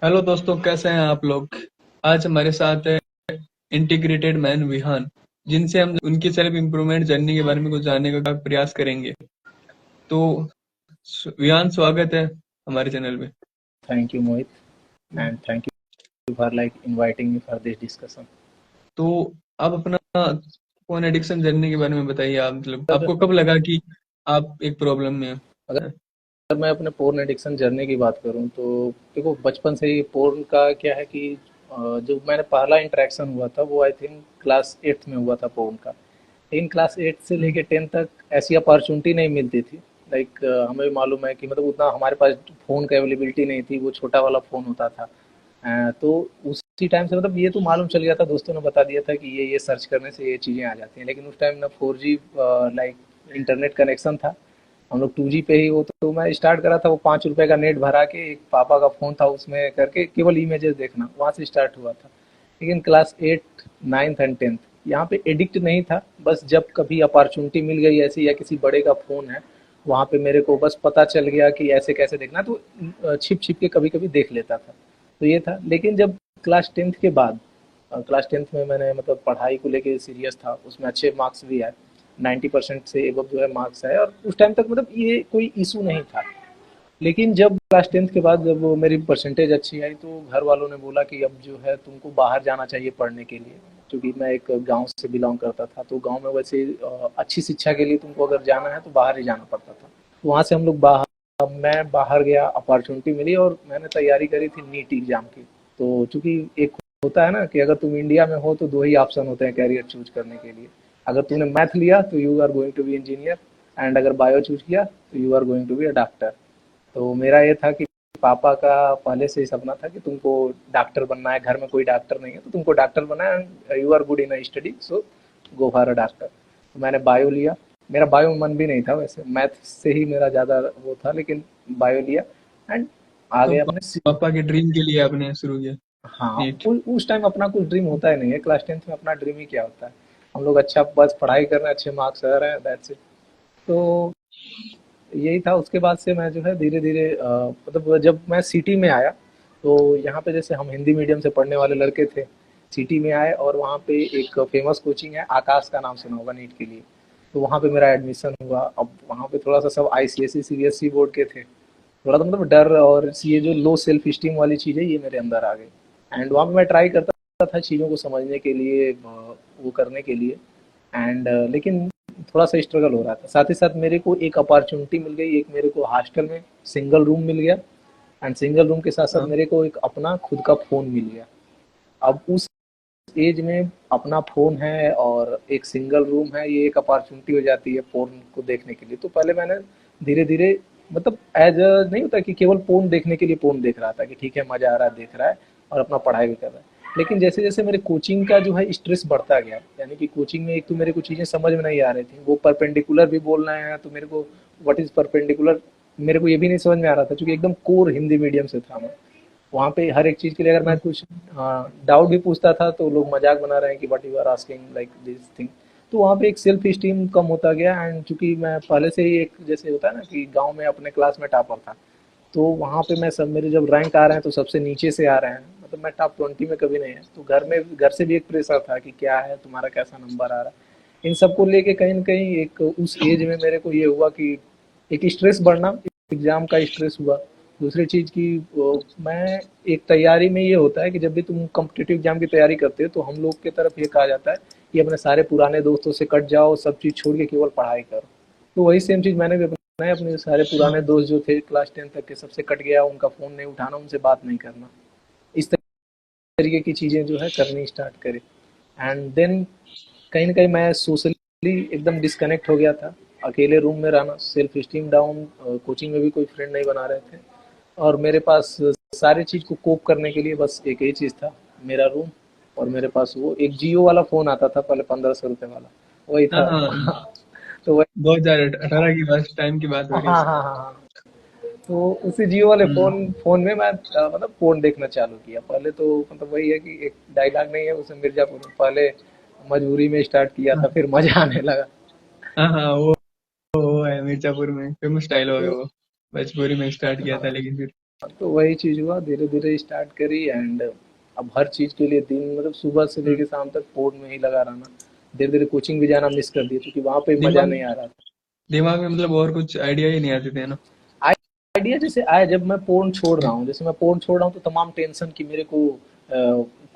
Hello दोस्तों, कैसे हैं आप लोग। आज हमारे साथ है इंटीग्रेटेड मैन विहान, जिनसे हम उनकी सेल्फ इम्प्रूवमेंट जर्नी के बारे में कुछ जानने का प्रयास करेंगे। तो विहान, स्वागत है हमारे चैनल पे। Thank you, Mohit, and thank you for inviting me for this discussion. तो आप अपना फोन एडिक्शन जर्नी के बारे में बताइए। आप मतलब अगर आपको कब लगा कि आप एक प्रॉब्लम में हैं? अगर मैं अपने पोर्न एडिक्शन जर्नी की बात करूं तो देखो बचपन से ही पोर्न का क्या है कि जो मैंने पहला इंटरेक्शन हुआ था वो आई थिंक क्लास 8th में हुआ था पोर्न का। लेकिन क्लास 8 से लेके 10 तक ऐसी अपॉर्चुनिटी नहीं मिलती थी। लाइक हमें भी मालूम है कि मतलब उतना हमारे पास फ़ोन का अवेलेबिलिटी नहीं थी, वो छोटा वाला फ़ोन होता था। तो उसी टाइम से मतलब ये तो मालूम चल गया था, दोस्तों ने बता दिया था कि ये सर्च करने से ये चीज़ें आ जाती हैं। लेकिन उस टाइम ना 4G लाइक इंटरनेट कनेक्शन था, हम लोग 2G पे ही। वो तो मैं स्टार्ट करा था, वो 5 रुपए का नेट भरा के, एक पापा का फ़ोन था उसमें करके केवल इमेजेस देखना, वहाँ से स्टार्ट हुआ था। लेकिन क्लास 8, 9th एंड 10th यहाँ पे एडिक्ट नहीं था। बस जब कभी अपॉर्चुनिटी मिल गई ऐसी या किसी बड़े का फ़ोन है, वहाँ पे मेरे को बस पता चल गया कि ऐसे कैसे देखना है, तो छिप छिप के कभी कभी देख लेता था। तो ये था। लेकिन जब क्लास 10th के बाद, क्लास 10th में मैंने मतलब पढ़ाई को लेके सीरियस था, उसमें अच्छे मार्क्स भी आए, 90% से एबव जो है मार्क्स आए, और उस टाइम तक मतलब ये कोई इशू नहीं था। लेकिन जब क्लास 10th के बाद जब वो मेरी परसेंटेज अच्छी आई तो घर वालों ने बोला कि अब जो है तुमको बाहर जाना चाहिए पढ़ने के लिए। क्योंकि मैं एक गांव से बिलोंग करता था, तो गांव में वैसे अच्छी शिक्षा के लिए तुमको अगर जाना है तो बाहर ही जाना पड़ता था। तो वहाँ से हम लोग बाहर, मैं बाहर गया, अपॉर्चुनिटी मिली और मैंने तैयारी करी थी नीट एग्जाम की। तो चूंकि एक होता है ना कि अगर तुम इंडिया में हो तो दो ही ऑप्शन होते हैं कैरियर चूज करने के लिए। अगर तुमने मैथ लिया तो you are going to be engineer, and अगर बायो चूज किया तो you are going to be a doctor. तो मेरा ये था कि पापा का पहले से ही सपना था कि तुमको डॉक्टर बनना है, घर में कोई डॉक्टर नहीं है तो तुमको डॉक्टर बनना है, and you are good in study, so go for a doctor. तो मैंने बायो लिया। मेरा बायो में मन भी नहीं था, वैसे मैथ से ही मेरा ज़्यादा वो था, लेकिन बायो लिया एंड आ तो गए अपने पापा के ड्रीम के लिए आपने शुरू किया हाँ। नीट। उस टाइम अपना कुछ ड्रीम होता ही नहीं है, क्लास 10th में अपना ड्रीम ही क्या होता है। हम लोग अच्छा बस पढ़ाई कर रहे हैं, अच्छे मार्क्स आ रहे हैं, दैट्स इट। तो यही था। उसके बाद से मैं जो है धीरे धीरे मतलब जब मैं सिटी में आया, तो यहाँ पे जैसे हम हिंदी मीडियम से पढ़ने वाले लड़के थे, सिटी में आए और वहाँ पे एक फेमस कोचिंग है, आकाश का नाम सुना होगा नीट के लिए। तो वहाँ पे मेरा एडमिशन हुआ। अब वहाँ पे थोड़ा सा सब ICSE CBSE बोर्ड के थे, थोड़ा सा मतलब डर और ये जो लो सेल्फ स्टीम वाली चीज़ है ये मेरे अंदर आ गई। एंड वहाँ पे मैं ट्राई करता था चीज़ों को समझने के लिए, वो करने के लिए। एंड लेकिन थोड़ा सा स्ट्रगल हो रहा था। साथ ही साथ मेरे को एक अपॉर्चुनिटी मिल गई, एक मेरे को हॉस्टल में सिंगल रूम मिल गया। एंड सिंगल रूम के साथ साथ हाँ। मेरे को एक अपना खुद का फ़ोन मिल गया। अब उस एज में अपना फ़ोन है और एक सिंगल रूम है, ये एक अपॉर्चुनिटी हो जाती है फ़ोन को देखने के लिए। तो पहले मैंने धीरे धीरे मतलब एज अ नहीं होता कि केवल फ़ोन देखने के लिए फ़ोन देख रहा था कि ठीक है मज़ा आ रहा है, देख रहा है और अपना पढ़ाई भी कर रहा है। लेकिन जैसे जैसे मेरे कोचिंग का जो है स्ट्रेस बढ़ता गया, यानी कि कोचिंग में एक तो मेरे को चीज़ें समझ में नहीं आ रही थी, वो परपेंडिकुलर भी बोलना है तो मेरे को व्हाट इज़ परपेंडिकुलर मेरे को ये भी नहीं समझ में आ रहा था, क्योंकि एकदम कोर हिंदी मीडियम से था मैं। वहाँ पे हर एक चीज़ के लिए अगर मैं कुछ डाउट भी पूछता था तो लोग मजाक बना रहे हैं कि what you are asking like this thing. तो वहाँ पे एक सेल्फ स्टीम कम होता गया। एंड चूंकि मैं पहले से ही एक जैसे होता है ना कि गांव में अपने क्लास में टॉपर था, तो वहाँ पे मैं सब मेरे जब रैंक आ रहे हैं तो सबसे नीचे से आ रहे हैं, मतलब मैं टॉप 20 में कभी नहीं है। तो घर से भी एक प्रेशर था कि क्या है तुम्हारा कैसा नंबर आ रहा है। इन सबको लेके कहीं ना कहीं एक उस एज में मेरे को ये हुआ कि एक स्ट्रेस बढ़ना, एग्जाम का स्ट्रेस हुआ। दूसरी चीज़ की मैं एक तैयारी में ये होता है कि जब भी तुम कॉम्पिटिटिव एग्जाम की तैयारी करते हो तो हम लोग की तरफ ये कहा जाता है कि अपने सारे पुराने दोस्तों से कट जाओ, सब चीज़ छोड़ के केवल पढ़ाई करो। तो वही सेम चीज़ मैंने भी अपनाया, अपने सारे पुराने हाँ। दोस्त जो थे क्लास 10 तक के सबसे कट गया, उनका फ़ोन नहीं उठाना, उनसे बात नहीं करना, इस तरीके की चीज़ें जो है करनी स्टार्ट करी। एंड देन कहीं न कहीं मैं सोशली एकदम डिस्कनेक्ट हो गया था। अकेले रूम में रहना, सेल्फ एस्टीम डाउन, कोचिंग में भी कोई फ्रेंड नहीं बना रहे थे। और मेरे पास सारी चीज़ को कोप करने के लिए बस एक ही चीज़ था, मेरा रूम। और मेरे पास वो एक जियो वाला फ़ोन आता था पहले, 1500 रुपये वाला, वही हाँ। था। हाँ, तो वही 2018 की बात, टाइम की बात हो हाँ रही है हाँ इसकी। हाँ हाँ। तो उसी जियो वाले हम्म। फ़ोन में मैं मतलब फ़ोन देखना चालू किया। पहले तो मतलब वही है कि एक डायलॉग नहीं है उसे, मिर्ज़ापुर में पहले मजबूरी में स्टार्ट किया था, हाँ। फिर मज़ा आने लगा। हाँ। हाँ, वो है मिर्जापुर में फेमस स्टाइल हो गया तो वो। भोजपुरी में स्टार्ट किया था हाँ, लेकिन फिर तो वही चीज हुआ, धीरे धीरे स्टार्ट करी एंड अब हर चीज के लिए दिन मतलब सुबह से हम्म, लेके शाम तक पोर्न में ही लगा रहना। धीरे धीरे कोचिंग भी जाना मिस कर दिया क्योंकि वहां पे मजा दिमाग नहीं आ रहा था। दिमाग में मतलब और कुछ आइडिया ही नहीं आते थे ना। आइडिया जैसे आया जब मैं पोर्न छोड़ रहा हूँ, जैसे मैं पोर्न छोड़ रहा हूँ तो तमाम टेंशन कि मेरे को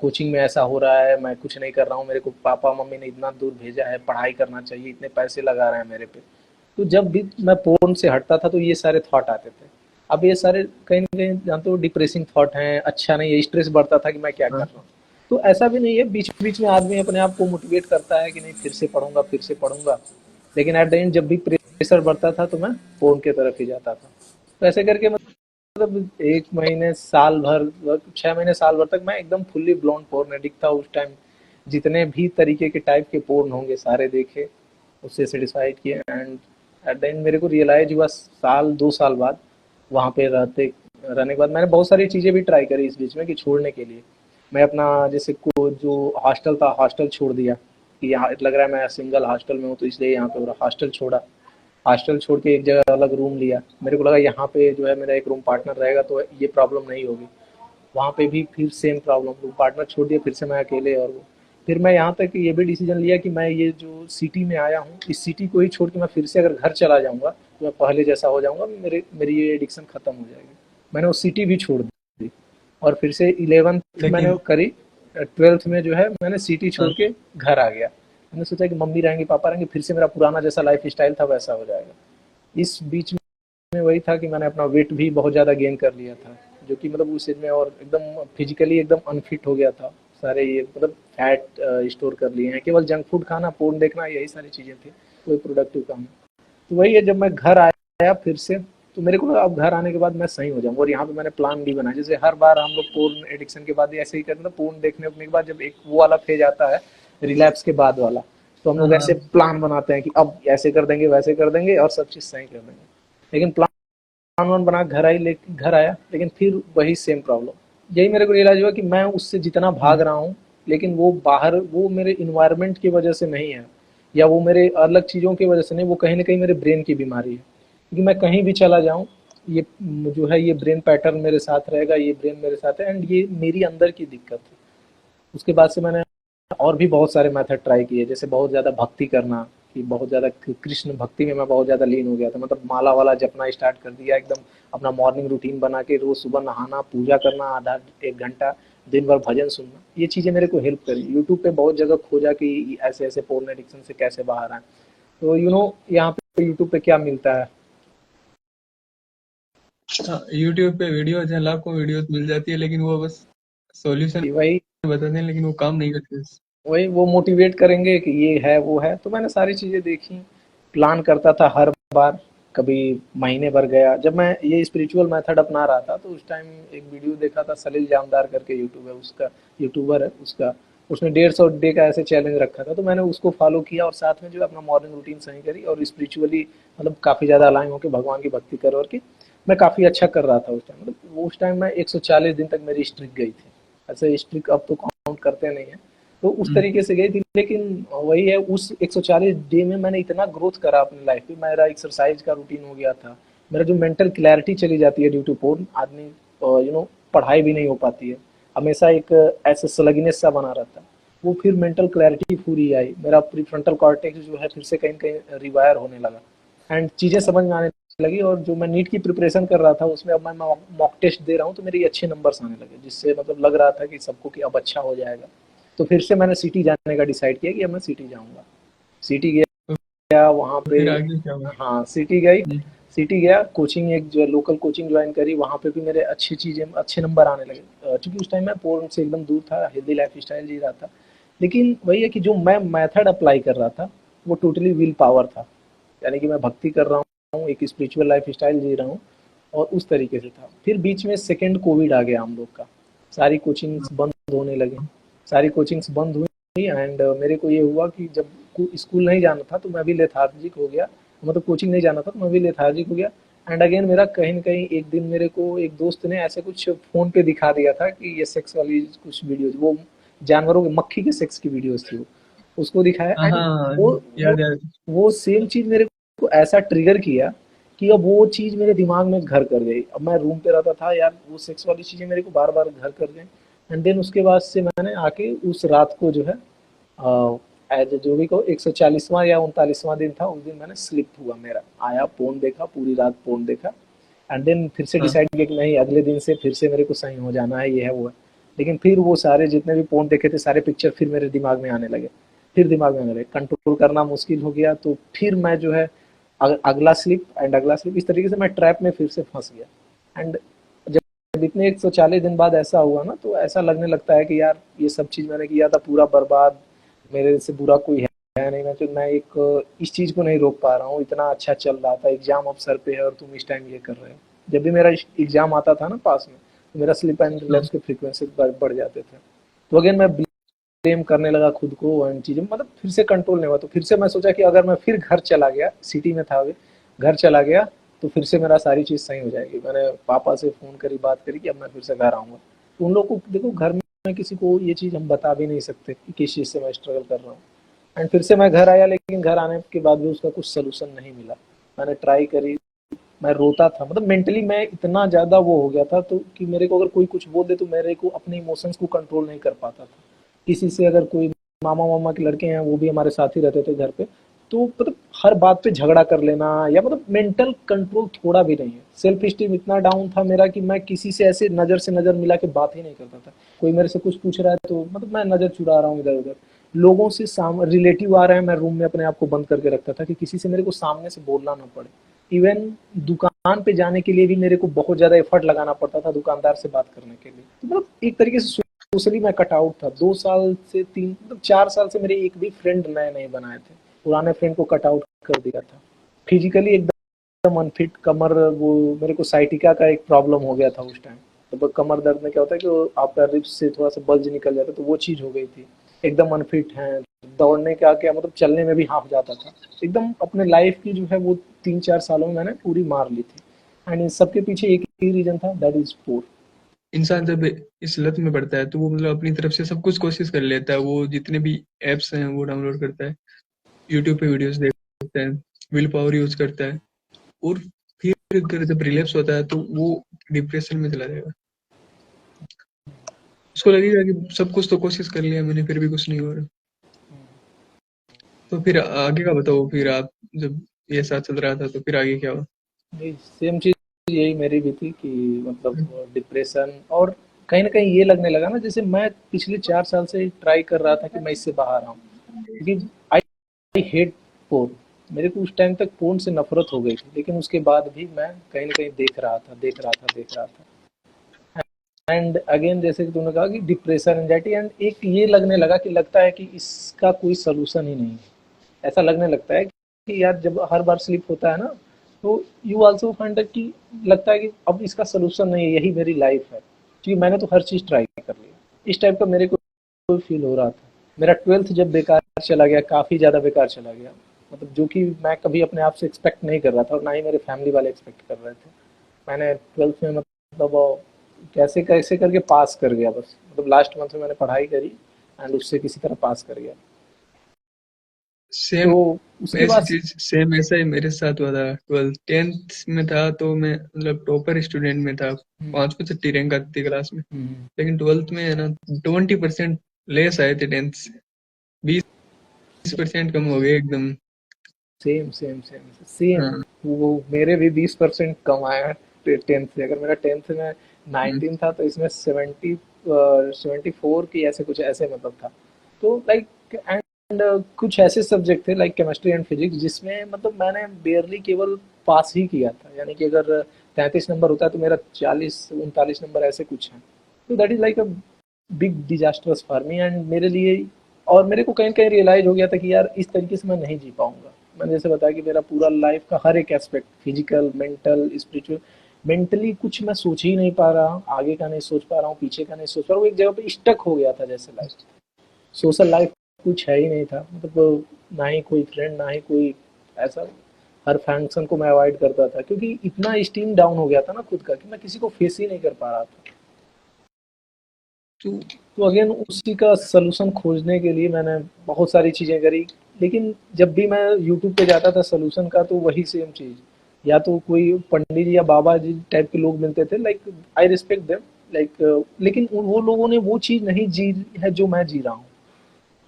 कोचिंग में ऐसा हो रहा है, मैं कुछ नहीं कर रहा हूँ, मेरे को पापा मम्मी ने इतना दूर भेजा है, पढ़ाई करना चाहिए, इतने पैसे लगा रहे हैं मेरे पे। तो जब भी मैं पोर्न से हटता था तो ये सारे थॉट आते थे। अब ये सारे कहीं ना कहीं जानते हो डिप्रेसिंग थॉट हैं, अच्छा नहीं है, स्ट्रेस बढ़ता था कि मैं क्या कर हाँ, रहा हूँ। तो ऐसा भी नहीं है, बीच बीच में आदमी अपने आप को मोटिवेट करता है कि नहीं फिर से पढ़ूंगा फिर से पढ़ूंगा। लेकिन एट द एंड जब भी प्रेशर बढ़ता था तो मैं पोर्न के तरफ ही जाता था। तो ऐसे करके मतलब 1 महीने साल भर 6 महीने साल भर तक मैं एकदम फुल्ली ब्लोन पोर्न एडिक्ट था उस टाइम। जितने भी तरीके के टाइप के पोर्न होंगे सारे देखे, उससे सेटिस्फाइड किए एंड एट द एंड मेरे को रियलाइज हुआ साल 2 साल बाद वहाँ पे रहने के बाद मैंने बहुत सारी चीज़ें भी ट्राई करी इस बीच में कि छोड़ने के लिए। मैं अपना जैसे को जो हॉस्टल था हॉस्टल छोड़ दिया कि यहाँ लग रहा है मैं सिंगल हॉस्टल में हूँ तो इसलिए यहाँ पे हो रहा, हॉस्टल छोड़ा। हॉस्टल छोड़ के एक जगह अलग रूम लिया, मेरे को लगा यहाँ पे जो है मेरा एक रूम पार्टनर रहेगा तो ये प्रॉब्लम नहीं होगी। वहाँ पे भी फिर सेम प्रॉब्लम, रूम पार्टनर छोड़ दिया, फिर से मैं अकेले और वो। फिर मैं यहाँ तक ये भी डिसीजन लिया कि मैं ये जो सिटी में आया हूँ इस सिटी को ही छोड़ के मैं फिर से अगर घर चला जाऊँगा तो मैं पहले जैसा हो जाऊँगा, मेरी ये एडिक्शन खत्म हो जाएगी। मैंने वो सिटी भी छोड़ दी और फिर से 11th मैंने लेकिन करी। 12th में जो है मैंने सिटी छोड़ हाँ, के घर आ गया। मैंने सोचा कि मम्मी रहेंगे पापा रहेंगे फिर से मेरा पुराना जैसा लाइफ स्टाइल था वैसा हो जाएगा। इस बीच में वही था कि मैंने अपना वेट भी बहुत ज़्यादा गेन कर लिया था, जो कि मतलब उस एज में और एकदम फिजिकली एकदम अनफिट हो गया था। सारे ये मतलब फैट स्टोर कर लिए हैं, केवल जंक फूड खाना पोर्न देखना यही सारी चीज़ें थी, कोई प्रोडक्टिव काम नहीं। तो वही है, जब मैं घर आया फिर से तो मेरे को लगा अब घर आने के बाद मैं सही हो जाऊंगा और यहाँ पे मैंने प्लान भी बनाया। जैसे हर बार हम लोग पोर्न एडिक्शन के बाद ऐसे ही करते हैं, पोर्न देखने के बाद जब एक वो वाला फेज आता है रिलैप्स के बाद वाला, तो हम हाँ, लोग ऐसे हाँ, प्लान बनाते हैं कि अब ऐसे कर देंगे वैसे कर देंगे और सब चीज़ सही कर देंगे। लेकिन प्लान वान बना घर आया लेकिन फिर वही सेम प्रॉब्लम। यही मेरे को रियलाइज हुआ कि मैं उससे जितना भाग हम्म, रहा हूँ लेकिन वो बाहर वो मेरे इन्वायरमेंट की वजह से नहीं है या वो मेरे अलग चीज़ों की वजह से नहीं, वो कहीं ना कहीं मेरे ब्रेन की बीमारी है। क्योंकि मैं कहीं भी चला जाऊँ ये जो है ये ब्रेन पैटर्न मेरे साथ रहेगा, ये ब्रेन मेरे साथ है एंड ये मेरी अंदर की दिक्कत है। उसके बाद से मैंने और भी बहुत सारे मेथड ट्राई किए, जैसे बहुत ज़्यादा भक्ति करना कि बहुत ज़्यादा कृष्ण भक्ति में मैं बहुत ज़्यादा लीन हो गया था, मतलब माला वाला जपना स्टार्ट कर दिया एकदम। अपना मॉर्निंग रूटीन बना के रोज़ सुबह नहाना पूजा करना आधा 1 घंटा, दिन भर भजन सुनना, ये चीज़ें मेरे को हेल्प करी। यूट्यूब पे बहुत जगह खोजा कि ऐसे ऐसे पोर्न एडिक्शन से कैसे बाहर आए। तो यहाँ पे यूट्यूब पे क्या मिलता है हाँ, यूट्यूब पे वीडियोज हैं, लाखों वीडियोज मिल जाती है, लेकिन वो बस सॉल्यूशन कि वही बताते हैं, लेकिन वो काम नहीं करते। वही वो मोटिवेट करेंगे कि ये है वो है। तो मैंने सारी चीज़ें देखी, प्लान करता था हर बार, कभी महीने भर गया। जब मैं ये स्पिरिचुअल मेथड अपना रहा था तो उस टाइम एक वीडियो देखा था, सलील जामदार करके यूट्यूबर है उसका। उसने 150 डे का ऐसे चैलेंज रखा था तो मैंने उसको फॉलो किया और साथ में जो है अपना मॉर्निंग रूटीन सही करी और स्पिरिचुअली मतलब काफ़ी ज़्यादा अलाइन होकर भगवान की भक्ति कर और के मैं काफ़ी अच्छा कर रहा था उस टाइम। मतलब वो उस टाइम मैं 140 दिन तक मेरी स्ट्रिक गई थी। ऐसे स्ट्रिक अब तो काउंट करते नहीं है, तो उस हम्म, तरीके से गई थी। लेकिन वही है, उस 140 डे में मैंने इतना ग्रोथ करा अपनी लाइफ में, मेरा एक्सरसाइज का रूटीन हो गया था। मेरा जो मेंटल क्लैरिटी चली जाती है ड्यू टू पोर्न, आदमी पढ़ाई भी नहीं हो पाती है, हमेशा एक ऐसे स्लगनेस सा बना रहता है। वो फिर मेंटल क्लैरिटी पूरी आई, मेरा प्रीफ्रंटल कॉर्टेक्स जो है फिर से कहीं कहीं रिवायर होने लगा एंड चीज़ें समझ में आने लगी। और जो मैं नीट की प्रिपरेशन कर रहा था उसमें अब मैं मॉक टेस्ट दे रहा हूँ तो मेरे अच्छे नंबर्स आने लगे, जिससे मतलब लग रहा था कि सबको कि अब अच्छा हो जाएगा। तो फिर से मैंने सिटी जाने का डिसाइड किया कि अब मैं सिटी जाऊँगा। सिटी तो गया वहाँ पे। फिर आगे क्या हुआ? हाँ, सिटी गई। हम्म, सिटी गया, कोचिंग एक जो लोकल कोचिंग ज्वाइन करी, वहाँ पे भी मेरे अच्छी चीज़ें अच्छे नंबर आने लगे। चूँकि उस टाइम मैं पोर्न से एकदम दूर था, हेल्दी लाइफ़स्टाइल जी रहा था। लेकिन वही है कि जो मैं मेथड अप्लाई कर रहा था, वो टोटली विल पावर था। यानी कि मैं भक्ति कर रहा हूँ, एक स्पिरिचुअल लाइफ़स्टाइल जी रहा हूँ और उस तरीके से था। फिर बीच में सेकंड कोविड आ गया हम लोग का, सारी कोचिंग्स बंद होने लगे। सारी कोचिंग्स बंद हुई एंड मेरे को ये हुआ कि जब स्कूल नहीं जाना था तो मैं भी लेथार्जिक हो गया, मतलब कोचिंग नहीं जाना था तो मैं भी लेथार्जिक हो गया। एंड अगेन मेरा कहीं न कहीं एक दिन मेरे को एक दोस्त ने ऐसे कुछ फ़ोन पे दिखा दिया था कि ये सेक्स वाली कुछ वीडियोज़, वो जानवरों के मक्खी के सेक्स की वीडियोज़ थी वो। उसको दिखाया हाँ, एंड हाँ, हाँ, वो वो याद याद। वो सेम चीज़ मेरे को ऐसा ट्रिगर किया कि अब वो चीज़ मेरे दिमाग में घर कर गई। अब मैं रूम पे रहता था यार, वो सेक्स वाली चीज़ें मेरे को बार-बार घर कर गईं। एंड देन उसके बाद से मैंने आके उस रात को जो है एज जो भी कहो 140वां या 39वां दिन था, उस दिन मैंने स्लिप हुआ मेरा, आया फ़ोन देखा, पूरी रात फ़ोन देखा एंड देन फिर से हाँ डिसाइड किया कि नहीं अगले दिन से फिर से मेरे को सही हो जाना है, ये है वो है। लेकिन फिर वो सारे जितने भी फ़ोन देखे थे सारे पिक्चर फिर मेरे दिमाग में आने लगे, फिर दिमाग में आने लगे, कंट्रोल करना मुश्किल हो गया। तो फिर मैं जो है अगला स्लिप एंड अगला स्लिप, इस तरीके से मैं ट्रैप में फिर से फंस गया। एंड जब इतने 140 दिन बाद ऐसा हुआ ना, तो ऐसा लगने लगता है कि यार ये सब चीज़ मैंने किया था पूरा बर्बाद, मेरे से बुरा कोई है नहीं। मैं एक इस चीज़ को नहीं रोक पा रहा हूँ, इतना अच्छा चल रहा था, एग्जाम अब सर पे है और तुम इस टाइम ये कर रहे हो। जब भी मेरा एग्जाम आता था ना पास में, तो मेरा स्लिप एंड हाँ रिलैप्स के फ्रीक्वेंसी बढ़ जाते थे। तो अगेन मैं ब्लेम करने लगा खुद को एंड चीज़ें, मतलब फिर से कंट्रोल नहीं हुआ। तो फिर से मैं सोचा कि अगर मैं फिर घर चला गया, सिटी में था अभी, घर चला गया तो फिर से मेरा सारी चीज़ सही हो जाएगी। मैंने पापा से फ़ोन करी, बात करी कि अब मैं फिर से घर आऊँगा। तो उन लोग को देखो, घर में किसी को ये चीज़ हम बता भी नहीं सकते कि किस चीज़ से मैं स्ट्रगल कर रहा हूँ। एंड फिर से मैं घर आया, लेकिन घर आने के बाद भी उसका कुछ सोल्यूशन नहीं मिला। मैंने ट्राई करी, मैं रोता था, मतलब मेंटली मैं इतना ज़्यादा वो हो गया था तो कि मेरे को अगर कोई कुछ बोल दे तो मेरे को अपने इमोशंस को कंट्रोल नहीं कर पाता था। किसी से अगर कोई मामा मामा के लड़के हैं, वो भी हमारे साथ ही रहते थे घर पे, तो मतलब हर बात पे झगड़ा कर लेना, या मतलब मेंटल कंट्रोल थोड़ा भी नहीं है। सेल्फ स्टीम इतना डाउन था मेरा कि मैं किसी से ऐसे नज़र से नज़र मिला के बात ही नहीं करता था। कोई मेरे से कुछ पूछ रहा है तो मतलब मैं नज़र चुरा रहा हूँ इधर उधर। लोगों से रिलेटिव आ रहे हैं, मैं रूम में अपने आप को बंद करके रखता था कि किसी से मेरे को सामने से बोलना ना पड़े। इवन दुकान पे जाने के लिए भी मेरे को बहुत ज़्यादा एफर्ट लगाना पड़ता था दुकानदार से बात करने के लिए। तो मतलब एक तरीके से सोशली मैं कट आउट था। 2 साल से 3 मतलब 4 साल से मेरे एक भी फ्रेंड नए नहीं बनाए थे। पुराने फ्रेंड को कट आउट कर दिया था। फिजिकली एकदम अनफिट, कमर, वो मेरे को साइटिका का एक प्रॉब्लम हो गया था उस टाइम। तो कमर दर्द में क्या होता है कि आपका रिब्स से थोड़ा सा बल्ज निकल जाता है, तो वो चीज़ हो गई थी। एकदम अनफिट है, दौड़ने का क्या मतलब, चलने में भी हाफ जाता था। एकदम अपने लाइफ की जो है वो 3-4 सालों में मैंने पूरी मार ली थी। एंड इन सबके पीछे एक ही रीजन था, दैट इज पोर। इंसान जब इस लत में पड़ता है तो वो मतलब अपनी तरफ से सब कुछ कोशिश कर लेता है, वो जितने भी एप्स हैं वो डाउनलोड करता है, यूट्यूब पे वीडियोस देखता है, विल पावर यूज करता है, और फिर अगर जब रिलैप्स होता है तो वो डिप्रेशन में चला जाएगा। उसको लगेगा कि सब कुछ तो कोशिश कर लिया मैंने फिर भी कुछ नहीं हो रहा। तो फिर आगे का बताओ, फिर आप जब ये साथ चल रहा था तो फिर आगे क्या हुआ? सेम चीज यही मेरी भी थी कि मतलब डिप्रेशन, और कहीं ना कहीं ये लगने लगा ना जैसे मैं पिछले 4 साल से ट्राई कर रहा था कि मैं इससे बाहर आऊँ, क्योंकि आई हेट पोर्न। मेरे को उस टाइम तक पोर्न से नफरत हो गई थी, लेकिन उसके बाद भी मैं कहीं ना कहीं देख रहा था, देख रहा था, देख रहा था। एंड अगेन जैसे कि तुमने कहा कि डिप्रेशन, एंजाइटी, एंड एक ये लगने लगा कि लगता है कि इसका कोई सोल्यूशन ही नहीं है। ऐसा लगने लगता है कि यार जब हर बार स्लिप होता है ना, तो यू आल्सो फाइंड कि लगता है कि अब इसका सोल्यूशन नहीं है, यही मेरी लाइफ है, क्योंकि मैंने तो हर चीज़ ट्राई कर लिया। इस टाइप का मेरे को फील हो रहा था। मेरा 12th जब बेकार चला गया, काफ़ी ज़्यादा बेकार चला गया, मतलब जो कि मैं कभी अपने आप से एक्सपेक्ट नहीं कर रहा था और ना ही मेरे फैमिली वाले एक्सपेक्ट कर रहे थे। मैंने 12th में मतलब कैसे कैसे करके पास कर गया बस, मतलब लास्ट मंथ में मैंने पढ़ाई करी एंड उससे किसी तरह पास कर गया। सेम तो उसके ऐसी बाद चीज, सेम ऐसा ही मेरे साथ हुआ था। 12th में था तो मैं मतलब टॉपर स्टूडेंट में था, हम्म, 5 से 6 रैंक आती थी क्लास में। हम्म, लेकिन 12th में है ना 20% लेस आए थे, 10th से 20% कम हो गए एकदम। Same same same same. हाँ। वो मेरे भी 20% कम आया 10th से। अगर मेरा 10th में हम्म, 19 था तो इसमें 74 की ऐसे कुछ ऐसे मतलब था। तो लाइक एंड कुछ ऐसे सब्जेक्ट थे लाइक केमिस्ट्री एंड फिजिक्स जिसमें मतलब मैंने बेयरली केवल पास ही किया था, यानी कि अगर 33 नंबर होता है तो मेरा 40-39 नंबर ऐसे कुछ है। तो that is like a big disasters for me and मेरे लिए। और मेरे को कहीं न कहीं रियलाइज़ हो गया था कि यार इस तरीके से मैं नहीं जी पाऊँगा। मैंने जैसे बताया कि मेरा पूरा लाइफ़ का हर एक aspect, physical, mental, spiritual, mentally कुछ मैं सोच ही नहीं पा रहा हूँ, आगे का नहीं सोच पा रहा हूँ, पीछे का नहीं सोच पा रहा हूँ, एक जगह पे स्टक हो गया था जैसे लाइफ़। सोशल लाइफ़ कुछ है ही नहीं था, मतलब ना ही कोई फ्रेंड, ना ही कोई ऐसा। हर फंक्शन को मैं अवॉइड करता था क्योंकि इतना एस्टीम डाउन हो गया था ना खुद का कि मैं किसी को फेस ही नहीं कर पा रहा था। तो तो अगेन उसी का सलूशन खोजने के लिए मैंने बहुत सारी चीज़ें करी, लेकिन जब भी मैं यूट्यूब पे जाता था सलूशन का तो वही सेम चीज़, या तो कोई पंडित जी या बाबा जी टाइप के लोग मिलते थे, like I respect them, like लेकिन वो लोगों ने वो चीज नहीं जी है जो मैं जी रहा हूँ।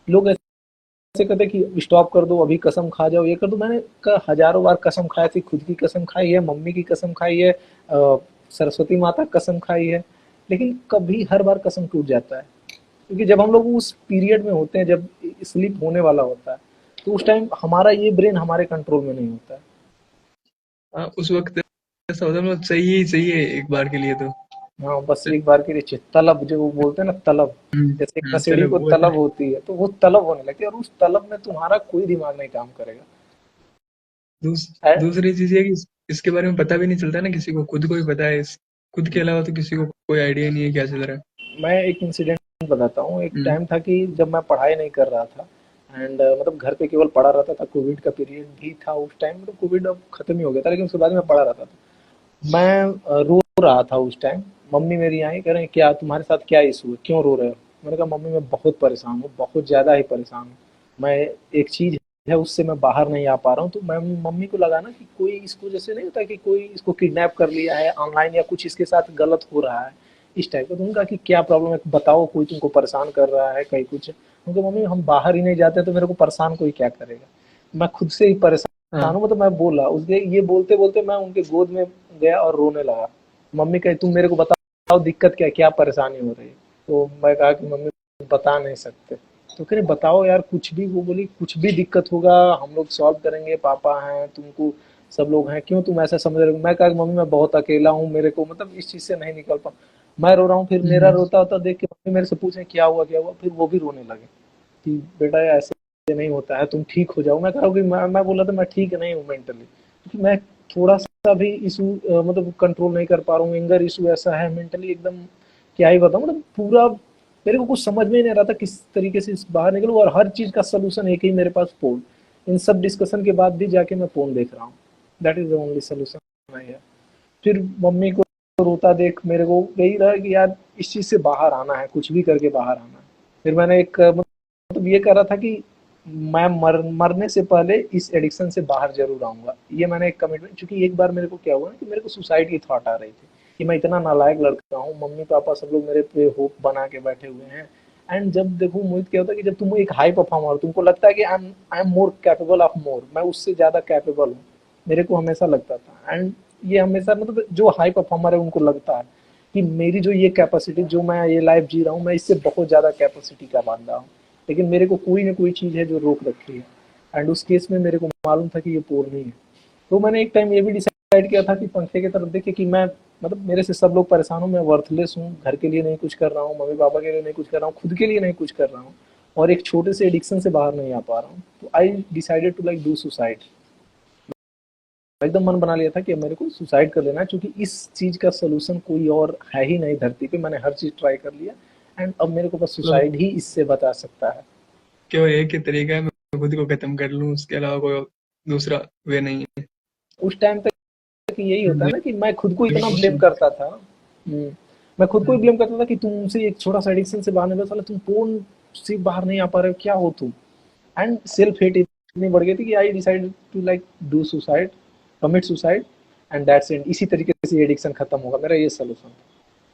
लोग ऐसे कहते कि स्टॉप कर दो, अभी कसम खा जाओ, ये कर दो। मैंने हजारों बार कसम खाई थी, खुद की कसम खाई है, मम्मी की कसम खाई है, सरस्वती माता कसम खाई है, लेकिन कभी हर बार कसम टूट जाता है। क्योंकि जब हम लोग उस पीरियड में होते हैं जब स्लीप होने वाला होता है, तो उस टाइम हमारा ये ब्रेन हमारे कंट्रोल में नहीं होता है। हाँ, उस वक्त ऐसा होता है, मतलब चाहिए ही चाहिए एक बार के लिए तो। हाँ, बस एक बार के लिए चाहिए तलब, जो वो बोलते हैं ना तलब, जैसे एक नशेड़ी चलो को वो है। तलब होती है, तो वो तलब होने लगती है, और उस तलब में तुम्हारा कोई दिमाग नहीं काम करेगा। दूस, है। दूसरी चीज ये है कि इसके बारे में पता भी नहीं चलता ना किसी को, खुद को ही पता है खुद के अलावा तो किसी को कोई आइडिया नहीं है क्या चल रहा है। मैं एक इंसिडेंट बताता हूँ। एक हम्म। टाइम था कि जब मैं पढ़ाई नहीं कर रहा था, एंड मतलब घर पे केवल पढ़ा रहता था। कोविड का पीरियड भी था उस टाइम, मतलब कोविड अब खत्म ही हो गया था, लेकिन उसके बाद में पढ़ा रहता था। मैं रो रहा था उस टाइम। मम्मी मेरी आई, कह रहे हैं क्या तुम्हारे साथ क्या इशू है, क्यों रो रहे हो? मैंने कहा मम्मी मैं बहुत परेशान हूँ, बहुत ज़्यादा ही परेशान हूँ। मैं एक चीज़ है उससे मैं बाहर नहीं आ पा रहा हूँ। तो मैं मम्मी को लगा ना कि कोई इसको, जैसे नहीं होता कि कोई इसको किडनैप कर लिया है ऑनलाइन, या कुछ इसके साथ गलत हो रहा है इस टाइप का। तो उनका कि क्या प्रॉब्लम है बताओ, कोई तुमको परेशान कर रहा है कहीं कुछ? उनको मम्मी हम बाहर ही नहीं जाते तो मेरे को परेशान कोई क्या करेगा, मैं खुद से ही परेशान हाँ। हूँ। मतलब मैं बोला उसके, ये बोलते बोलते मैं उनके गोद में गया और रोने लगा। मम्मी कहे तुम मेरे को बताओ दिक्कत क्या है, क्या परेशानी हो रही है? तो मैं कहा कि मम्मी बता नहीं सकते। तो कह रहे बताओ यार कुछ भी। वो बोली कुछ भी दिक्कत होगा हम लोग सॉल्व करेंगे, पापा हैं, तुमको सब लोग हैं, क्यों तुम ऐसा समझ रहे हो? मैं कहा कि मम्मी मैं बहुत अकेला हूँ, मेरे को मतलब इस चीज से नहीं निकल पाऊँ। मैं रो रहा हूँ, फिर मेरा हम्म। रोता होता देख के मम्मी मेरे से पूछे क्या हुआ क्या हुआ, फिर वो भी रोने लगे कि बेटा ऐसे नहीं होता है, तुम ठीक हो जाओ। मैं कह रहा हूँ कि मैं बोला था मैं ठीक नहीं हूँ मेंटली, क्योंकि मैं थोड़ा सा भी इशू मतलब कंट्रोल नहीं कर पा रहा हूँ। एंगर इशू ऐसा है मेंटली एकदम, क्या ही बताऊँ। मतलब पूरा मेरे को कुछ समझ में ही नहीं रहा था किस तरीके से इस बाहर निकलूँ, और हर चीज का सोल्यूशन एक ही मेरे पास, फोन। इन सब डिस्कशन के बाद भी जाके मैं फोन देख रहा हूँ। That is the only solution I है। फिर मम्मी को रोता देख मेरे को यही रहा कि यार इस चीज से बाहर आना है, कुछ भी करके बाहर आना है। फिर मैंने एक मतलब ये करा था कि मैं मरने से पहले इस एडिक्शन से बाहर जरूर आऊंगा। ये मैंने एक कमिटमेंट, क्योंकि एक बार मेरे को क्या हुआ ना कि मेरे को सुसाइड की थॉट आ रही थी कि मैं इतना नालायक लड़का हूँ, मम्मी पापा सब लोग मेरे पे होप बना के बैठे हुए हैं। एंड जब देखो मोहित, क्या होता है कि जब तुम एक हाई परफॉर्मर, तुमको लगता है कि I am more capable of more, मैं उससे ज्यादा कैपेबल हूँ, मेरे को हमेशा लगता था। एंड ये हमेशा मतलब जो हाई परफॉर्मर है उनको लगता है कि मेरी जो ये कैपेसिटी, जो मैं ये लाइफ जी रहा हूँ, मैं इससे बहुत ज्यादा कैपेसिटी का बंदा हूँ। लेकिन मेरे को कोई ना कोई चीज है जो रोक रखी है। एंड उस केस में मेरे को मालूम था कि ये पोर नहीं है। तो मैंने एक टाइम ये भी डिसाइड किया था कि पंखे की तरफ देखे कि मैं मतलब मेरे से सब लोग परेशान हूँ, मैं वर्थलेस हूँ, घर के लिए नहीं कुछ कर रहा हूँ, मम्मी पापा के लिए नहीं कुछ कर रहा हूँ, खुद के लिए नहीं कुछ कर रहा हूँ, और एक छोटे से एडिक्शन से बाहर नहीं आ पा रहा हूँ। तो I decided to like do suicide. एकदम मन बना लिया था कि अब मेरे को सुसाइड कर लेना है, क्योंकि इस चीज का सोल्यूशन कोई और है ही नहीं धरती पे। मैंने हर चीज ट्राई कर लिया, एंड अब मेरे को बस मतलब सुसाइड ही इससे बता सकता है। केवल एक ही तरीका है, मैं खुद को खत्म कर लूँ, उसके अलावा कोई दूसरा वे नहीं है। उस टाइम तक यही होता है ना कि मैं खुद को इतना ब्लेम हम्म। करता था। मैं खुद को ही ब्लेम करता था कि तुमसे एक छोटा सा एडिक्शन से बाहर निकल, साला तुम फोन से बाहर नहीं आ पा रहे हो, क्या हो तुम? एंड सेल्फ हेट इतनी बढ़ गई थी कि I decided to like do suicide, commit suicide, and that's it. इसी तरीके से एडिक्शन खत्म होगा, मेरा ये सोल्यूशन था।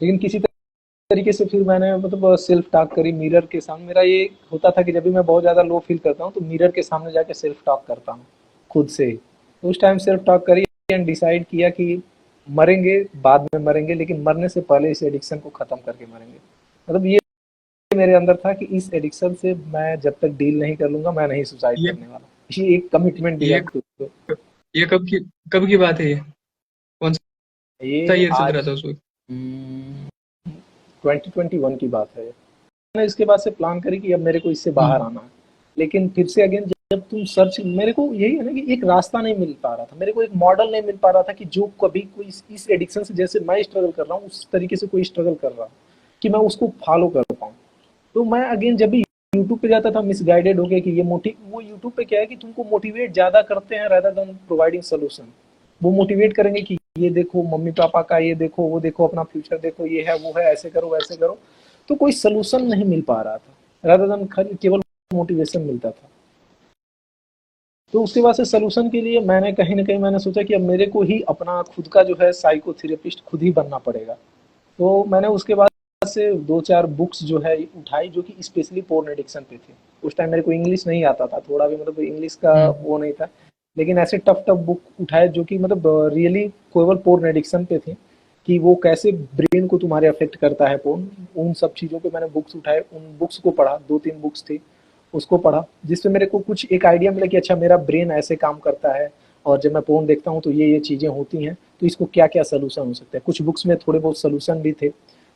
लेकिन किसी तरीके से फिर मैंने मतलब सेल्फ टॉक करी मिरर के सामने। मेरा ये होता था कि जब भी मैं बहुत ज़्यादा लो फील करता हूँ तो मिरर के सामने जाके सेल्फ टॉक करता हूँ खुद से ही। तो उस टाइम सेल्फ टॉक करी एंड डिसाइड किया कि मरेंगे, बाद में मरेंगे, लेकिन मरने से पहले इस एडिक्शन को ख़त्म करके मरेंगे। मतलब ये मेरे अंदर था कि इस एडिक्शन से मैं जब तक डील नहीं कर लूंगा मैं नहीं सुसाइड ये करने वाला। ये एक कमिटमेंट दिया ये खुद को। ये कब की बात है ये? कौन सा ये ईयर चल रहा आज था उस वक्त? 2021 की बात है। मैंने इसके बाद से प्लान करी कि अब मेरे को इससे बाहर हम्म। आना है। लेकिन फिर से अगेन जब तुम सर्च, मेरे को यही है ना कि एक रास्ता नहीं मिल पा रहा था, मेरे को एक मॉडल नहीं मिल पा रहा था कि जो कभी कोई इस एडिक्शन से जैसे मैं स्ट्रगल कर रहा हूँ उस तरीके से कोई स्ट्रगल कर रहा हूँ कि मैं उसको फॉलो कर पाऊँ। तो मैं अगेन जब भी यूट्यूब पे जाता था मिसगाइडेड हो गया कि ये मोटिव, वो यूट्यूब पे क्या है कि तुमको मोटिवेट ज्यादा करते हैं रादर देन प्रोवाइडिंग सोल्यूशन। वो मोटिवेट करेंगे कि ये देखो मम्मी पापा का, ये देखो वो देखो, अपना फ्यूचर देखो, ये है वो है, ऐसे करो वैसे करो। तो कोई सोल्यूशन नहीं मिल पा रहा था, रादर देन खाली केवल मोटिवेशन मिलता था। तो उसके बाद से सॉल्यूशन के लिए मैंने कहीं न कहीं मैंने सोचा कि अब मेरे को ही अपना खुद का जो है साइकोथेरेपिस्ट खुद ही बनना पड़ेगा। तो मैंने उसके बाद से 2-4 बुक्स जो है उठाई जो कि स्पेशली पोर्न एडिक्शन पे थी। उस टाइम मेरे को इंग्लिश नहीं आता था, थोड़ा भी मतलब इंग्लिश का हम्म। वो नहीं था। लेकिन ऐसे टफ टफ बुक उठाए जो कि मतलब रियली केवल पोर्न एडिक्शन पे थे, कि वो कैसे ब्रेन को तुम्हारे अफेक्ट करता है पोर्न। उन सब चीज़ों पे मैंने बुक्स उठाए, उन बुक्स को पढ़ा, 2-3 बुक्स थी, उसको पढ़ा, जिससे मेरे को कुछ एक आइडिया मिला कि अच्छा मेरा ब्रेन ऐसे काम करता है, और जब मैं पोर्न देखता हूँ तो ये चीज़ें होती हैं, तो इसको क्या-क्या सॉल्यूशन हो सकता है। कुछ बुक्स में थोड़े बहुत सॉल्यूशन भी थे,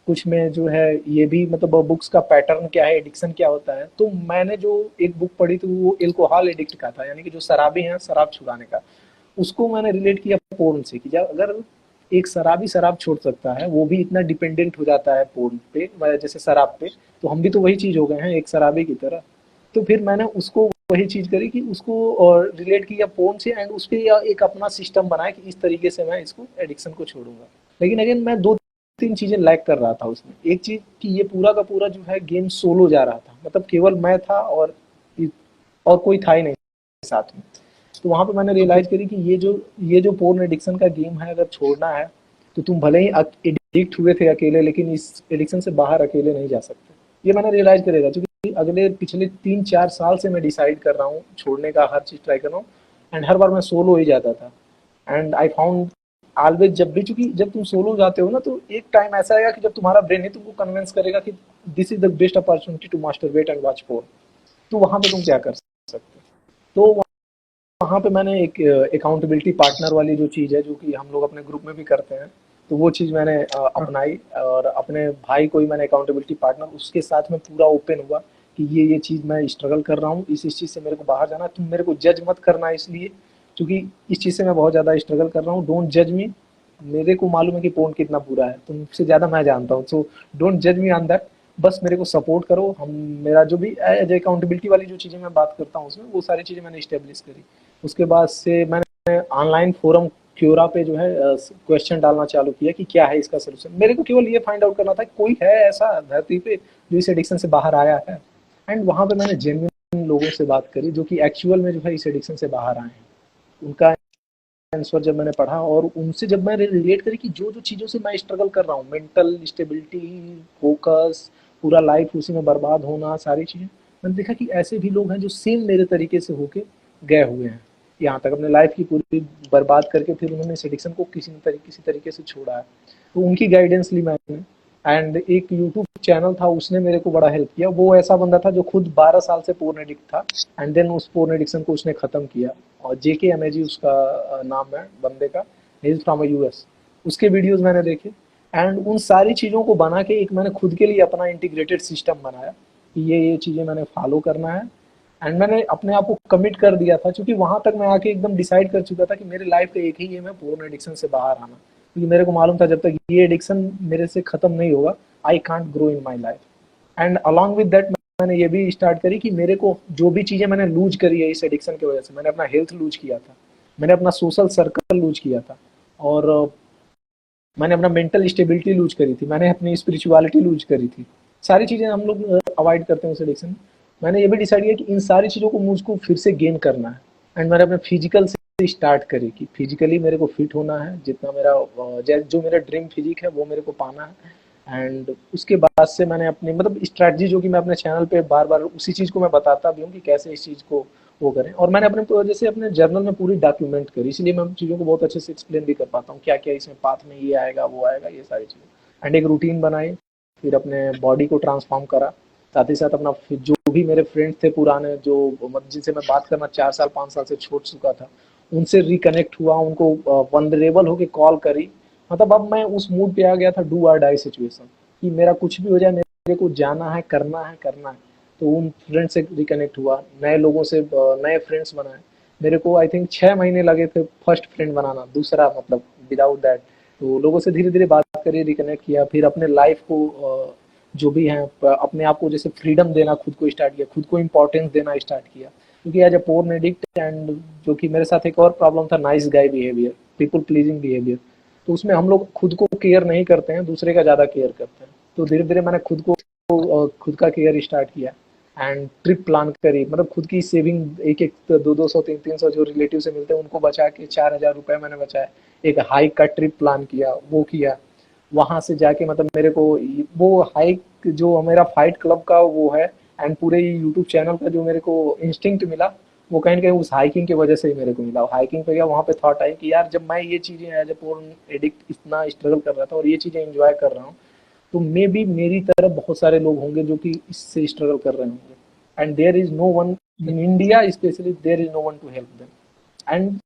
कुछ में जो है ये भी मतलब बुक्स का पैटर्न क्या है, एडिक्शन क्या होता है। तो मैंने जो एक बुक पढ़ी थी वो अल्कोहल एडिक्ट का था, यानी कि जो शराबी हैं शराब छुड़ाने का। उसको मैंने रिलेट किया पोर्न से, कि जब अगर एक शराबी शराब छोड़ सकता है, वो भी इतना डिपेंडेंट हो जाता है पोर्न पे जैसे शराब पे, तो हम भी तो वही चीज़ हो गए हैं एक शराबी की तरह। तो फिर मैंने उसको वही चीज़ करी कि उसको और रिलेट किया फ़ोन से, एंड उस पे या एक अपना सिस्टम बनाया कि इस तरीके से मैं इसको एडिक्शन को छोड़ूँगा। लेकिन अगेन मैं 2-3 चीज़ें लैक कर रहा था उसमें। एक चीज़ कि ये पूरा का पूरा जो है गेम सोलो जा रहा था। मतलब केवल मैं था और कोई था ही नहीं साथ में। तो वहाँ पे मैंने तो रियलाइज़ करी कि ये जो पोर्न एडिक्शन का गेम है, अगर छोड़ना है, तो तुम भले ही एडिक्ट हुए थे अकेले, लेकिन इस एडिक्शन से बाहर अकेले नहीं जा सकते। ये मैंने रियलाइज़ करेगा, क्योंकि अगले पिछले 3-4 साल से मैं डिसाइड कर रहा हूँ छोड़ने का, हर चीज़ ट्राई कर रहा हूँ, एंड हर बार मैं सोलो ही जाता था। एंड आई फाउंड ऑलवेज, जब भी, चूंकि जब तुम सोलो जाते हो ना, तो एक टाइम ऐसा आएगा कि जब तुम्हारा ब्रेन ही तुमको कन्विंस करेगा कि this is the best opportunity to masturbate and watch porn. तो वहां पे तुम क्या कर सकते हो। तो वहाँ पे मैंने एक अकाउंटेबिलिटी पार्टनर वाली जो चीज़ है, जो कि हम लोग अपने ग्रुप में भी करते हैं, तो वो चीज़ मैंने हाँ। अपनाई, और अपने भाई को ही मैंने अकाउंटेबिलिटी पार्टनर, उसके साथ में पूरा ओपन हुआ कि ये चीज़ मैं स्ट्रगल कर रहा हूँ, इस चीज़ से मेरे को बाहर जाना है, तुम मेरे को जज मत करना इसलिए, क्योंकि इस चीज़ से मैं बहुत ज़्यादा स्ट्रगल कर रहा हूँ, डोंट जज मी। मेरे को मालूम है कि पोर्न कितना बुरा है, तुमसे ज़्यादा मैं जानता हूँ, सो डोंट जज मी ऑन दैट। बस मेरे को सपोर्ट करो, हम मेरा जो भी एज अकाउंटेबिलिटी वाली जो चीज़ें मैं बात करता हूँ उसमें, वो सारी चीज़ें मैंने इस्टेब्लिश करी। उसके बाद से मैंने ऑनलाइन फोरम क्योरा पे जो है क्वेश्चन डालना चालू किया कि क्या है इसका सोल्यूशन। मेरे को केवल ये फाइंड आउट करना था कि कोई है ऐसा धरती पे जो इस एडिक्शन से बाहर आया है। एंड वहां पे मैंने जेन्युइन लोगों से बात करी जो कि एक्चुअल में जो है इस एडिक्शन से बाहर आए हैं। उनका आंसर जब मैंने पढ़ा, और उनसे जब मैं रिलेट करी कि जो जो चीज़ों से मैं स्ट्रगल कर रहा हूँ, मेंटल स्टेबिलिटी, फोकस, पूरा लाइफ उसी में बर्बाद होना, सारी चीज़ें, मैंने देखा कि ऐसे भी लोग हैं जो सेम मेरे तरीके से होके गए हुए हैं, यहाँ तक अपने लाइफ की पूरी बर्बाद करके फिर उन्होंने इस एडिक्शन को किसी तरीके से छोड़ा है। तो उनकी गाइडेंस ली मैंने। एंड एक यूट्यूब चैनल था, उसने मेरे को बड़ा हेल्प किया। वो ऐसा बंदा था जो खुद 12 साल से पोर्न एडिक्ट था, एंड देन उस पोर्न एडिक्शन को उसने खत्म किया। और जेके एमएजी उसका नाम है बंदे का, इज फ्रॉम यूएस। उसके वीडियोस मैंने देखे, एंड उन सारी चीज़ों को बना के एक मैंने खुद के लिए अपना इंटीग्रेटेड सिस्टम बनाया कि ये चीज़ें मैंने फॉलो करना है। एंड मैंने अपने आप को कमिट कर दिया था, क्योंकि वहां तक मैं आके एकदम डिसाइड कर चुका था कि मेरे लाइफ का एक ही एम है, पोर्न एडिक्शन से बाहर आना। क्योंकि मेरे को मालूम था जब तक ये एडिक्शन मेरे से खत्म नहीं होगा, I can't grow in my life. And along with that मैंने ये भी स्टार्ट करी कि मेरे को जो भी चीज़ें मैंने लूज करी है इस एडिक्शन की वजह से, मैंने अपना हेल्थ लूज किया था, मैंने अपना सोशल सर्कल लूज किया था, और मैंने अपना मेंटल स्टेबिलिटी लूज करी थी, मैंने अपनी स्पिरिचुअलिटी लूज करी थी। सारी चीज़ें हम लोग अवॉइड करते हैं उस एडिक्शन। मैंने ये भी डिसाइड किया कि इन सारी चीज़ों को मुझको फिर से गेन करना है। एंड मैंने अपने फिजिकल से स्टार्ट करी कि फिजिकली मेरे को फिट होना है, जितना मेरा जो मेरा ड्रीम फिजिक है वो मेरे को पाना है। एंड उसके बाद से मैंने अपनी मतलब स्ट्रैटेजी, जो कि मैं अपने चैनल पे बार बार उसी चीज़ को मैं बताता भी हूँ कि कैसे इस चीज़ को वो करें, और मैंने अपने जैसे अपने जर्नल में पूरी डॉक्यूमेंट करी, इसलिए मैं चीज़ों को बहुत अच्छे से एक्सप्लेन भी कर पाता हूँ क्या क्या इसमें पाथ में ये आएगा वो आएगा, ये सारी चीज़ें। एंड एक रूटीन बनाई, फिर अपने बॉडी को ट्रांसफॉर्म करा, साथ ही साथ अपना जो भी मेरे फ्रेंड्स थे पुराने, जो मतलब जिनसे मैं बात करना 4 साल 5 साल से छोड़ चुका था, उनसे रिकनेक्ट हुआ, उनको वनरेबल होके कॉल करी। मतलब अब मैं उस मूड पे आ गया था, डू और डाई सिचुएशन, कि मेरा कुछ भी हो जाए, मेरे को जाना है, करना है, करना है। तो उन फ्रेंड से रिकनेक्ट हुआ, नए लोगों से नए फ्रेंड्स बनाए। मेरे को आई थिंक 6 महीने लगे थे फर्स्ट फ्रेंड बनाना, दूसरा मतलब विदाउट दैट। तो लोगों से धीरे धीरे बात करी, रिकनेक्ट किया, फिर अपने लाइफ को जो भी है अपने आप को जैसे फ्रीडम देना खुद को स्टार्ट किया, खुद को इम्पोर्टेंस देना स्टार्ट किया। क्योंकि as a porn addict, and जो कि मेरे साथ एक और प्रॉब्लम था, nice guy behaviour, people pleasing behaviour. तो उसमें हम लोग खुद को केयर नहीं करते हैं, दूसरे का ज़्यादा केयर करते हैं। तो धीरे धीरे मैंने खुद का केयर स्टार्ट किया। एंड ट्रिप प्लान करी, मतलब खुद की सेविंग एक एक 200 300 जो रिलेटिव से मिलते हैं उनको बचा के 4,000 रुपये मैंने बचाए, एक हाइक का ट्रिप प्लान किया, वो किया। वहां से जाके मतलब मेरे को वो हाइक जो मेरा फाइट क्लब का वो है, एंड पूरे यूट्यूब चैनल का जो मेरे को इंस्टिंक्ट मिला, वो कहीं ना कहीं उस हाइकिंग की वजह से ही मेरे को मिला। हाइकिंग पे गया, वहां पे थॉट आई कि यार जब मैं ये चीजें एज ए पोर्न एडिक्ट इतना स्ट्रगल कर रहा था और ये चीजें एंजॉय कर रहा हूँ, तो मे बी मेरी तरह बहुत सारे लोग होंगे जो कि इससे स्ट्रगल कर रहे होंगे, and there is no one in India specially, there is no one to help them. And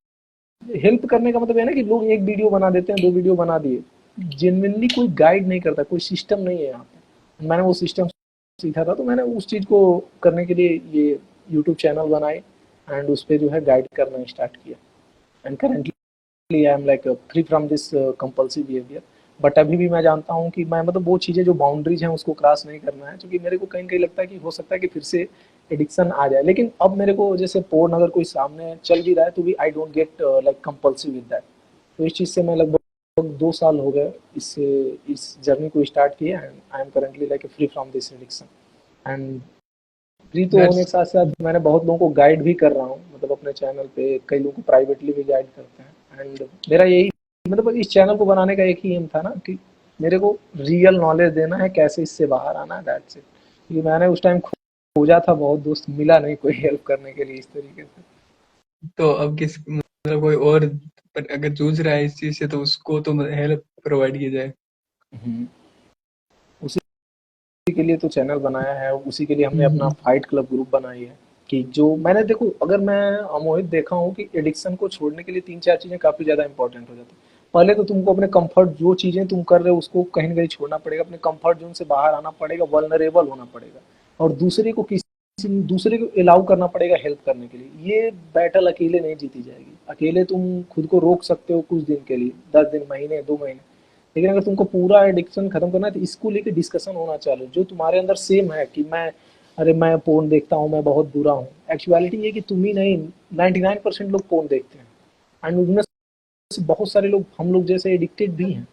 help करने का मतलब है ना कि लोग एक वीडियो बना देते हैं, 2 वीडियो बना दिए, जेन्युइनली कोई गाइड नहीं करता, कोई सिस्टम नहीं है यहाँ पे। मैंने वो सिस्टम सीखा था, तो मैंने उस चीज को करने के लिए ये यूट्यूब चैनल बनाई, एंड उस पे जो है गाइड करना स्टार्ट किया। And currently I am like free from this compulsive behaviour. But अभी भी मैं जानता हूँ कि मैं मतलब वो चीज़ें जो बाउंड्रीज हैं उसको क्रॉस नहीं करना है, क्योंकि मेरे को कहीं कहीं लगता है कि हो सकता है कि फिर से एडिक्शन आ जाए। लेकिन अब मेरे को जैसे पोर्न अगर कोई सामने चल भी रहा है तो भी I don't get like compulsive with that. तो इस चीज़ से मैं लगभग 2 साल हो गए इससे, इस जर्नी को स्टार्ट किया, and I am currently like free from this addiction. And free तो होने दैट्स के साथ साथ मैंने बहुत लोगों को गाइड भी कर रहा हूँ, मतलब अपने चैनल पे कई लोगों को प्राइवेटली भी गाइड करते हैं। एंड मेरा यही मतलब इस चैनल को बनाने का एक ही एम था ना कि मेरे को रियल नॉलेज देना है कैसे इससे बाहर आना है, दैट्स इट। क्योंकि मैंने उस टाइम खोजा था बहुत, दोस्त मिला नहीं कोई हेल्प करने के लिए इस तरीके से। तो अब किस मतलब कोई और अगर जूझ रहा है इस चीज से तो उसको तो हेल्प प्रोवाइड की जाए। हम्म, उसी के लिए तो चैनल बनाया है, उसी के लिए हमने अपना हम्म। फाइट क्लब ग्रुप बनाई है। कि जो मैंने देखो, अगर मैं मोहित देखा हूँ कि एडिक्शन को छोड़ने के लिए 3-4 चीजें काफी ज्यादा इंपॉर्टेंट हो जाती है। पहले तो तुमको अपने कंफर्ट, जो चीजें तुम कर रहे हो उसको कहीं ना कहीं छोड़ना पड़ेगा, अपने कंफर्ट जोन से बाहर आना पड़ेगा, वल्नरेबल होना पड़ेगा, और दूसरे को किसी दूसरे को अलाउ करना पड़ेगा हेल्प करने के लिए। ये बैटल अकेले नहीं जीती जाएगी। अकेले तुम खुद को रोक सकते हो कुछ दिन के लिए, 10 दिन, महीने, 2 महीने, लेकिन अगर तुमको पूरा एडिक्शन खत्म करना है तो इसको लेके डिस्कशन होना चालू, जो तुम्हारे अंदर सेम है कि मैं, अरे मैं पोर्न देखता हूँ, मैं बहुत बुरा हूँ। एक्चुअलिटी ये कि तुम ही नहीं, 99% लोग पोर्न देखते हैं, एंड उनमें से बहुत सारे लोग हम लोग जैसे एडिक्टेड भी हैं।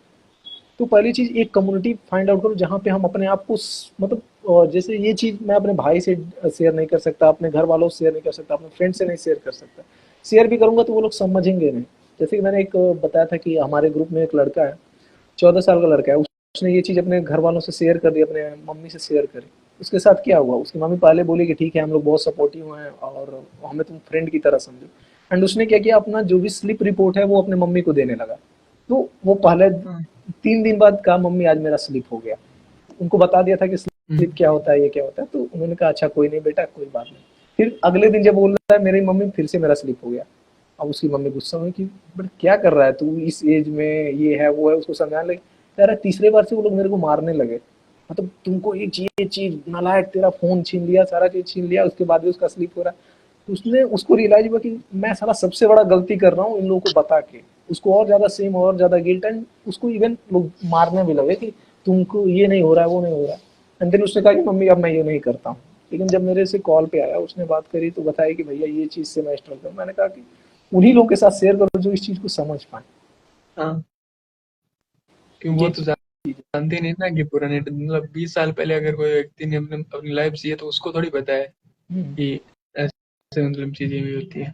तो पहली चीज एक कम्युनिटी फाइंड आउट करो जहाँ पे हम अपने आप को मतलब जैसे ये चीज मैं अपने भाई से शेयर नहीं कर सकता, अपने घर वालों से शेयर नहीं कर सकता, अपने फ्रेंड से नहीं शेयर कर सकता। शेयर भी करूंगा तो वो लोग समझेंगे नहीं। जैसे कि मैंने एक बताया था कि हमारे ग्रुप में एक लड़का है, 14 साल का लड़का है, उसने ये चीज़ अपने घर वालों से शेयर कर दी, अपने मम्मी से शेयर करी। उसके साथ क्या हुआ, उसकी मम्मी पहले बोली कि ठीक है हम लोग बहुत सपोर्टिव हैं और हमें तुम फ्रेंड की तरह समझो। एंड उसने क्या किया, अपना जो भी स्लिप रिपोर्ट है वो अपने मम्मी को देने लगा। तो वो पहले हाँ। 3 दिन बाद कहा मम्मी आज मेरा स्लिप हो गया। उनको बता दिया था कि हम्म। स्लिप क्या होता है, ये क्या होता है, तो उन्होंने कहा अच्छा कोई नहीं बेटा, कोई बात नहीं। फिर अगले दिन जब बोल रहा है मेरी मम्मी फिर से मेरा स्लिप हो गया। अब उसकी मम्मी गुस्सा हुई कि बट क्या कर रहा है तू इस एज में, ये है वो है, उसको समझाने लगे। कह रहा तीसरे बार से वो लोग मेरे को मारने लगे, मतलब तुमको ये चीज नालायक, तेरा फोन छीन लिया, सारा चीज छीन लिया, उसके बाद भी उसका स्लिप हो रहा है। तो उसने उसको रियलाइज हुआ कि मैं साला सबसे बड़ा गलती कर रहा हूँ इन लोगों को बता के। उसको और ज्यादा सेम और ज्यादा गिल्ट, एंड उसको इवन लोग मारने भी लगे कि तुमको ये नहीं हो रहा है, वो नहीं हो रहा है। एंड देन उसने कहा कि मम्मी अब मैं ये नहीं करता हूँ। लेकिन जब मेरे से कॉल पे आया, उसने बात करी तो बताया कि भैया ये चीज से मैं स्ट्रगल हूँ। मैंने कहा कि उन्हीं लोगों के साथ शेयर करो जो इस चीज को समझ पाए। हाँ, क्यों वो ये तो चीज जानते नहीं ना कि पुराने मतलब 20 साल पहले अगर कोई व्यक्ति ने अपने अपनी लाइफ जी है तो उसको थोड़ी पता है है। कि ऐसे मतलब चीजें भी होती है।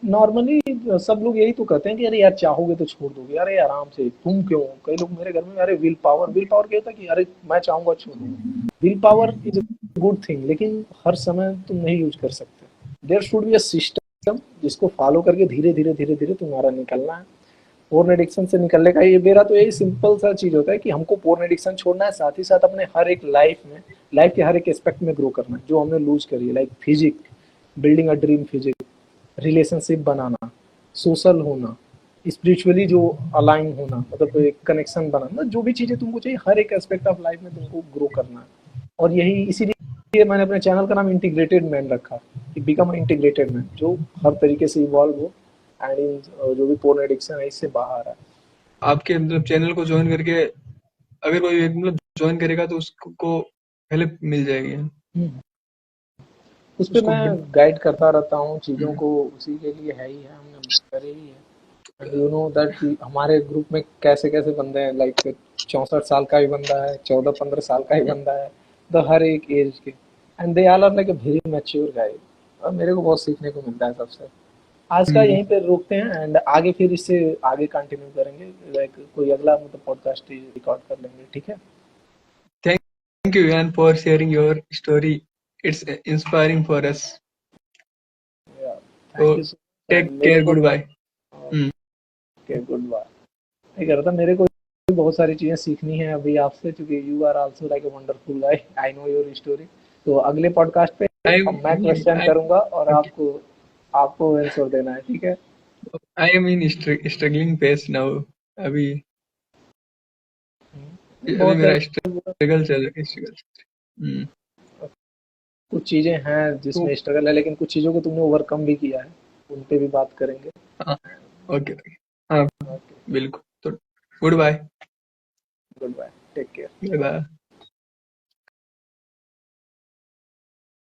नॉर्मली सब लोग यही तो कहते हैं कि अरे यार चाहोगे तो छोड़ दोगे, अरे आराम से, तुम क्यों, कई लोग मेरे घर में, अरे विल पावर क्या होता है कि अरे मैं चाहूंगा छोड़ दूंगा। Will power is a good thing, लेकिन हर समय तुम नहीं यूज कर सकते। There should be a system जिसको फॉलो करके धीरे धीरे धीरे धीरे तुम्हारा निकलना है। पोर्न एडिक्शन से निकलने का ये मेरा तो यही सिंपल सा चीज होता है कि हमको पोर्न एडिक्शन छोड़ना है, साथ ही साथ अपने हर एक लाइफ में, लाइफ के हर एक एस्पेक्ट में ग्रो करना है जो हमने लूज करी है, like physique, building a dream physique, relationship बनाना, सोशल होना, स्पिरिचुअली जो अलाइन होना, मतलब एक कनेक्शन बनाना, जो भी चीजें तुमको चाहिए हर एक एस्पेक्ट ऑफ लाइफ में तुमको ग्रो करना है। और यही इसीलिए मैंने अपने चैनल का नाम इंटीग्रेटेड मैन रखा, कि बिकम इंटीग्रेटेड मैन, जो हर तरीके से इवॉल्व हो, एंड इन जो भी पोर्न एडिक्शन है इससे बाहर है। आपके मतलब चैनल को ज्वाइन करके अगर कोई मतलब ज्वाइन करेगा तो उसको हेल्प मिल जाएगी उस पे उसको। मैं गाइड करता रहता हूँ चीज़ों को, उसी के लिए है ही है, हमने करे ही है। एंड यू नो दैट हमारे ग्रुप में कैसे कैसे बंदे हैं, लाइक 64 साल का भी बंदा है, 14-15 साल का ही बंदा है, तो हर एक एज के। And they all are like a very mature guy. और मेरे को बहुत सीखने को मिलता है सबसे। आज का हम्म। यहीं पे रोकते हैं एंड आगे फिर इससे आगे कंटिन्यू करेंगे। लाइक कोई अगला मतलब पॉडकास्ट रिकॉर्ड कर लेंगे, ठीक है? Thank you, Ian, for sharing your story. It's inspiring for us. Thank So you so much. take and मेरे care. को Goodbye. Hmm. Good bye. नहीं कर रहा था, मेरे को भी बहुत सारी चीजें सीखनी है अभी आपसे, क्योंकि you are also like a wonderful guy, I know your story. तो अगले पॉडकास्ट पे I'm अब मैं क्वेश्चन I'm करूंगा और okay. आपको आपको आंसर देना है, ठीक है? I am in struggling phase now. अभी अभी बहुत मेरा जगह स्ट्रगल चल रहा है स्ट्रगल। हम्म। कुछ चीजें हैं तो जिसमें स्ट्रगल है, लेकिन कुछ चीजों को तुमने ओवरकम भी किया है, उन पे भी बात करेंगे। हाँ। Okay okay. हाँ ओके, बिल्कुल। तो good bye. Good bye, take care. Bye bye.